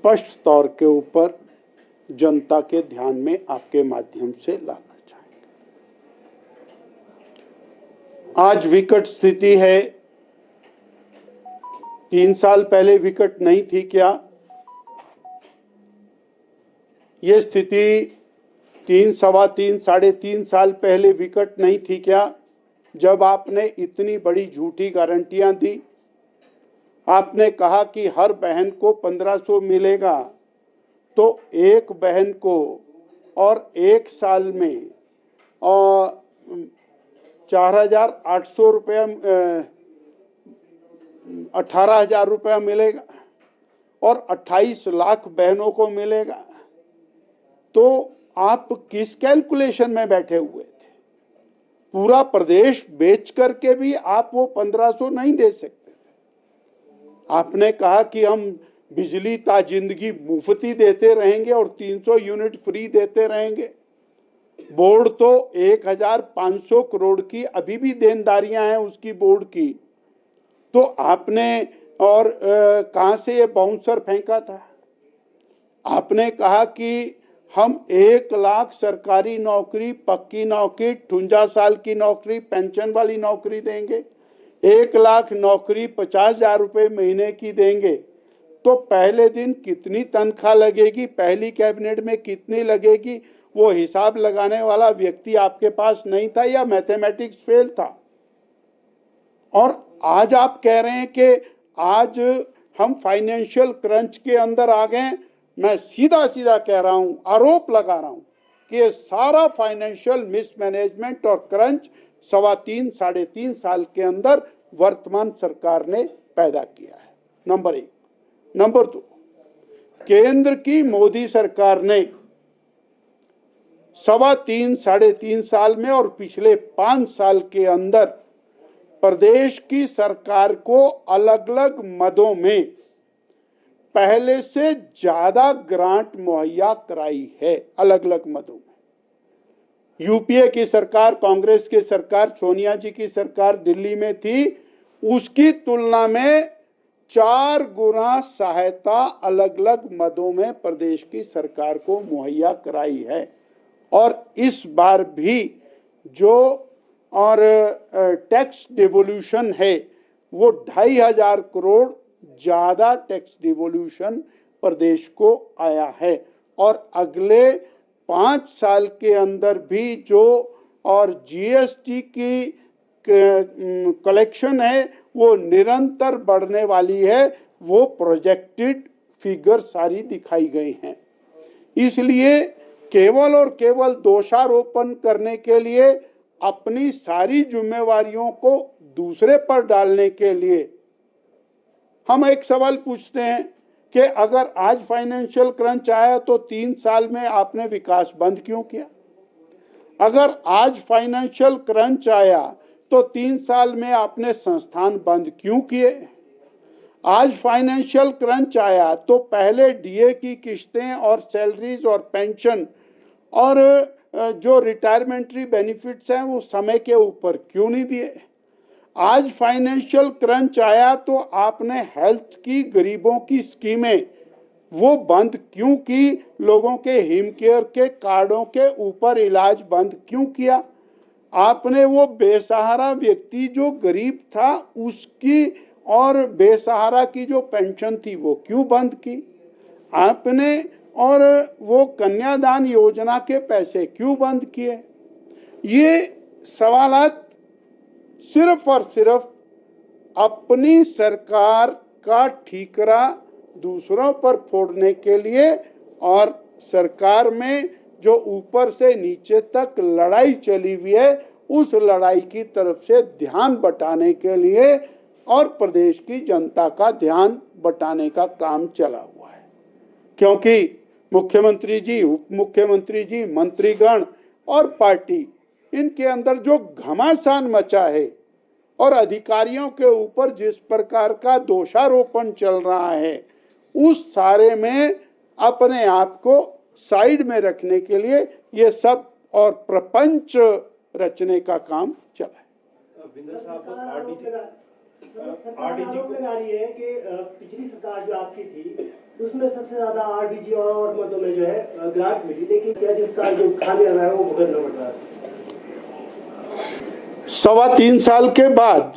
स्पष्ट तौर के ऊपर जनता के ध्यान में आपके माध्यम से लाना चाहेंगे। आज विकट स्थिति है, 3 साल पहले विकट नहीं थी क्या? ये स्थिति 3, सवा 3, साढ़े 3 साल पहले विकट नहीं थी क्या? जब आपने इतनी बड़ी झूठी गारंटियां दी। आपने कहा कि हर बहन को 1500 मिलेगा, तो एक बहन को और एक साल में 4,800 रुपया 18,000 रुपया मिलेगा और 28 लाख बहनों को मिलेगा। तो आप किस कैलकुलेशन में बैठे हुए थे? पूरा प्रदेश बेच करके भी आप वो 1500 नहीं दे सकते थे। आपने कहा कि हम बिजली ताजिंदगी मुफ्ती देते रहेंगे और 300 यूनिट फ्री देते रहेंगे। बोर्ड तो 1,500 करोड़ की अभी भी देनदारियां हैं उसकी बोर्ड की। तो आपने और कहां से ये बाउंसर फेंका था? आपने कहा कि हम 1 लाख सरकारी नौकरी, पक्की नौकरी, 58 साल की नौकरी, पेंशन वाली नौकरी देंगे। 1 लाख नौकरी 50,000 रुपये महीने की देंगे। तो पहले दिन कितनी तनख्वाह लगेगी, पहली कैबिनेट में कितनी लगेगी, वो हिसाब लगाने वाला व्यक्ति आपके पास नहीं था या मैथमेटिक्स फेल था। और आज आप कह रहे हैं कि आज हम फाइनेंशियल क्रंच के अंदर आ गए। मैं सीधा सीधा कह रहा हूं, आरोप लगा रहा हूं कि ये सारा फाइनेंशियल मिसमैनेजमेंट और क्रंच 3.25 साढ़े 3 साल के अंदर वर्तमान सरकार ने पैदा किया है। नंबर 1। नंबर 2, केंद्र की मोदी सरकार ने 3.25 साढ़े 3 साल में और पिछले 5 साल के अंदर प्रदेश की सरकार को अलग अलग मदों में पहले से ज्यादा ग्रांट मुहैया कराई है। अलग अलग मदों में यूपीए की सरकार, कांग्रेस की सरकार, सोनिया जी की सरकार दिल्ली में थी, उसकी तुलना में 4 गुना सहायता अलग अलग मदों में प्रदेश की सरकार को मुहैया कराई है। और इस बार भी जो और टैक्स डिवोल्यूशन है वो 2,500 करोड़ ज्यादा टैक्स डिवोल्यूशन प्रदेश को आया है। और अगले 5 साल के अंदर भी जो और जीएसटी की कलेक्शन है वो निरंतर बढ़ने वाली है। वो प्रोजेक्टेड फिगर सारी दिखाई गई हैं। इसलिए केवल और केवल दोषारोपण करने के लिए, अपनी सारी जिम्मेवारियों को दूसरे पर डालने के लिए हम एक सवाल पूछते हैं कि अगर आज फाइनेंशियल क्रंच आया तो 3 साल में आपने विकास बंद क्यों किया? अगर आज फाइनेंशियल क्रंच आया तो 3 साल में आपने संस्थान बंद क्यों किए? आज फाइनेंशियल क्रंच आया तो पहले डीए की किस्तें और सैलरीज और पेंशन और जो रिटायरमेंटरी बेनिफिट्स हैं वो समय के ऊपर क्यों नहीं दिए? आज फाइनेंशियल क्रंच आया तो आपने हेल्थ की, गरीबों की स्कीमें वो बंद क्यों की? लोगों के हिम केयर के कार्डों के ऊपर इलाज बंद क्यों किया? आपने वो बेसहारा व्यक्ति जो गरीब था उसकी और बेसहारा की जो पेंशन थी वो क्यों बंद की? आपने और वो कन्यादान योजना के पैसे क्यों बंद किए? ये सवालात सिर्फ और सिर्फ अपनी सरकार का ठीकरा दूसरों पर फोड़ने के लिए और सरकार में जो ऊपर से नीचे तक लड़ाई चली हुई है उस लड़ाई की तरफ से ध्यान बटाने के लिए और प्रदेश की जनता का ध्यान बटाने का काम चला हुआ है। क्योंकि मुख्यमंत्री जी, उप मुख्यमंत्री जी, मंत्रीगण और पार्टी, इनके अंदर जो घमासान मचा है और अधिकारियों के ऊपर जिस प्रकार का दोषारोपण चल रहा है उस सारे में अपने आप को साइड में रखने के लिए ये सब और प्रपंच रचने का काम चला है। आरोप लगा रही है कि पिछली सरकार जो आपकी थी उसमें सबसे ज्यादा आरडीजी और मदों में जो है ग्रांट मिली, लेकिन क्या जिसका जो खामियाजा है वो भुगतना पड़ रहा है। 3.25 साल के बाद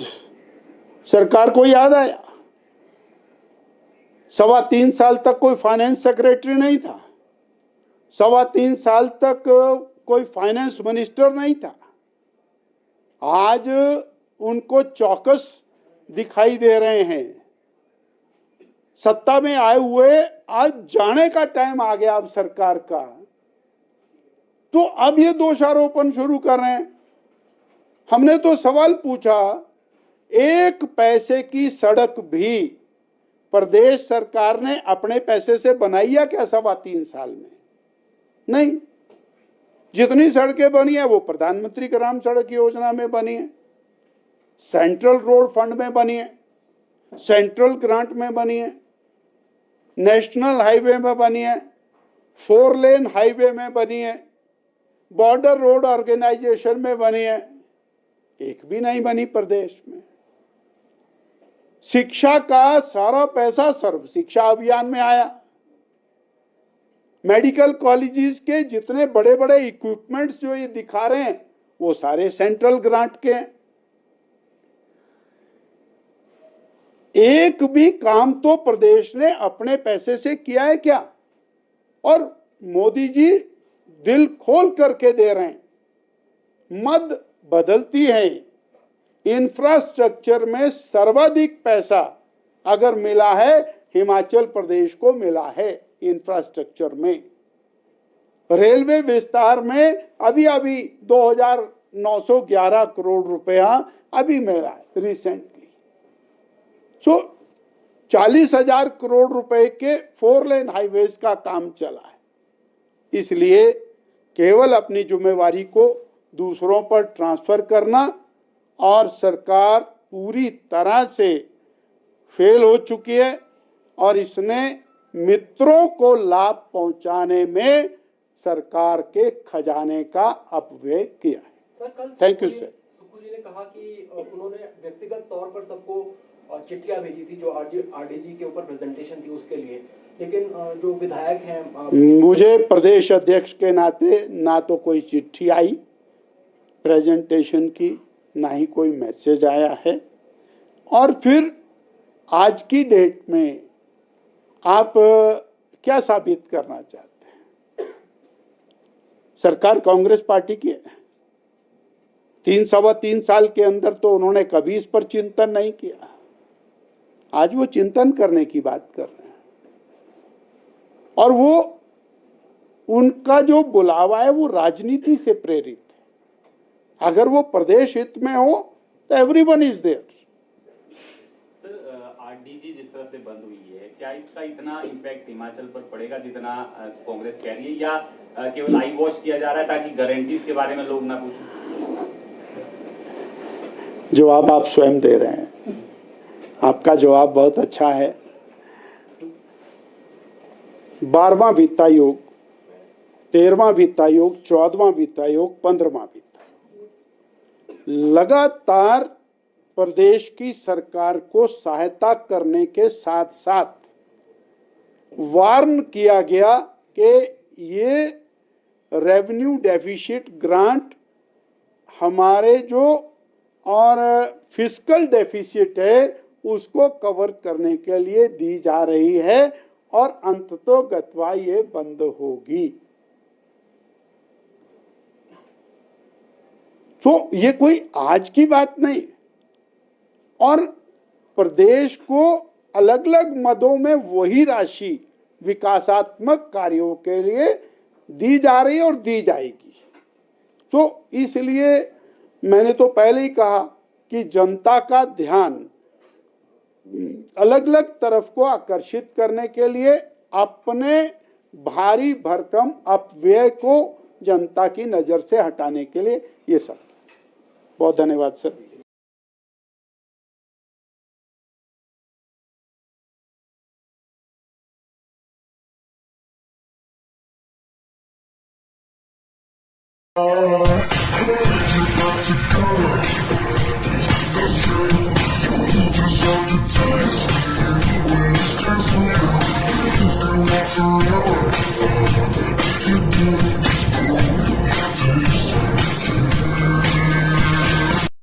सरकार को याद आया। 3.25 साल तक कोई फाइनेंस सेक्रेटरी नहीं था, 3.25 साल तक कोई फाइनेंस मिनिस्टर नहीं था। आज उनको चौकस दिखाई दे रहे हैं। सत्ता में आए हुए आज जाने का टाइम आ गया अब सरकार का, तो अब ये दोषारोपण शुरू कर रहे हैं। हमने तो सवाल पूछा, एक पैसे की सड़क भी प्रदेश सरकार ने अपने पैसे से बनाई है क्या 3.25 साल में? नहीं। जितनी सड़कें बनी है वो प्रधानमंत्री ग्राम सड़क योजना में बनी है, सेंट्रल रोड फंड में बनी है, सेंट्रल ग्रांट में बनी है, नेशनल हाईवे में बनी है, 4 लेन हाईवे में बनी है, बॉर्डर रोड ऑर्गेनाइजेशन में बनी है। एक भी नहीं बनी प्रदेश में। शिक्षा का सारा पैसा सर्व शिक्षा अभियान में आया। मेडिकल कॉलेजेस के जितने बड़े बड़े इक्विपमेंट्स जो ये दिखा रहे हैं वो सारे सेंट्रल ग्रांट के हैं। एक भी काम तो प्रदेश ने अपने पैसे से किया है क्या? और मोदी जी दिल खोल करके दे रहे हैं। मद बदलती है। इंफ्रास्ट्रक्चर में सर्वाधिक पैसा अगर मिला है हिमाचल प्रदेश को मिला है। इंफ्रास्ट्रक्चर में रेलवे विस्तार में अभी 2,911 करोड़ रुपया अभी मिला है रिसेंटली। 40,000 करोड़ रुपए के 4 लेन हाईवेज का काम चला है। इसलिए केवल अपनी जिम्मेवारी को दूसरों पर ट्रांसफर करना, और सरकार पूरी तरह से फेल हो चुकी है और इसने मित्रों को लाभ पहुंचाने में सरकार के खजाने का अपव्यय किया है। Thank you sir. Sukhu ji ने कहा कि उन्होंने व्यक्तिगत तौर पर सबको चिट्ठियां भेजी थी जो आरडीजी के ऊपर प्रेजेंटेशन थी उसके लिए, लेकिन जो विधायक हैं, मुझे प्रदेश अध्यक्ष के नाते ना तो कोई चिट्ठी आई प्रेजेंटेशन की, ना ही कोई मैसेज आया है। और फिर आज की डेट में आप क्या साबित करना चाहते हैं? सरकार कांग्रेस पार्टी की है। 3-3.25 साल के अंदर तो उन्होंने कभी इस पर चिंतन नहीं किया। आज वो चिंतन करने की बात कर रहे हैं, और वो उनका जो बुलावा है वो राजनीति से प्रेरित है। अगर वो प्रदेश हित में हो तो everyone is there. Sir, RDG जिस तरह से बंद हुई है, क्या इसका इतना इम्पैक्ट हिमाचल पर पड़ेगा जितना कांग्रेस कह रही है, या केवल आई वॉश किया जा रहा है ताकि गारंटीज के बारे में लोग ना पूछें? जवाब आप स्वयं दे रहे हैं। आपका जवाब बहुत अच्छा है। 12वां वित्त आयोग, 13वां वित्त आयोग, 14वां वित्त आयोग, 15वां वित्त लगातार प्रदेश की सरकार को सहायता करने के साथ साथ वार्न किया गया कि ये रेवेन्यू डेफिसिट ग्रांट हमारे जो और फिस्कल डेफिसिट है उसको कवर करने के लिए दी जा रही है, और अंततोगत्वा ये बंद होगी। तो ये कोई आज की बात नहीं। और प्रदेश को अलग अलग मदों में वही राशि विकासात्मक कार्यों के लिए दी जा रही है और दी जाएगी। तो इसलिए मैंने तो पहले ही कहा कि जनता का ध्यान अलग अलग तरफ को आकर्षित करने के लिए अपने भारी भरकम अपव्यय को जनता की नजर से हटाने के लिए ये सब। बहुत धन्यवाद sir. Let's go. Thank you.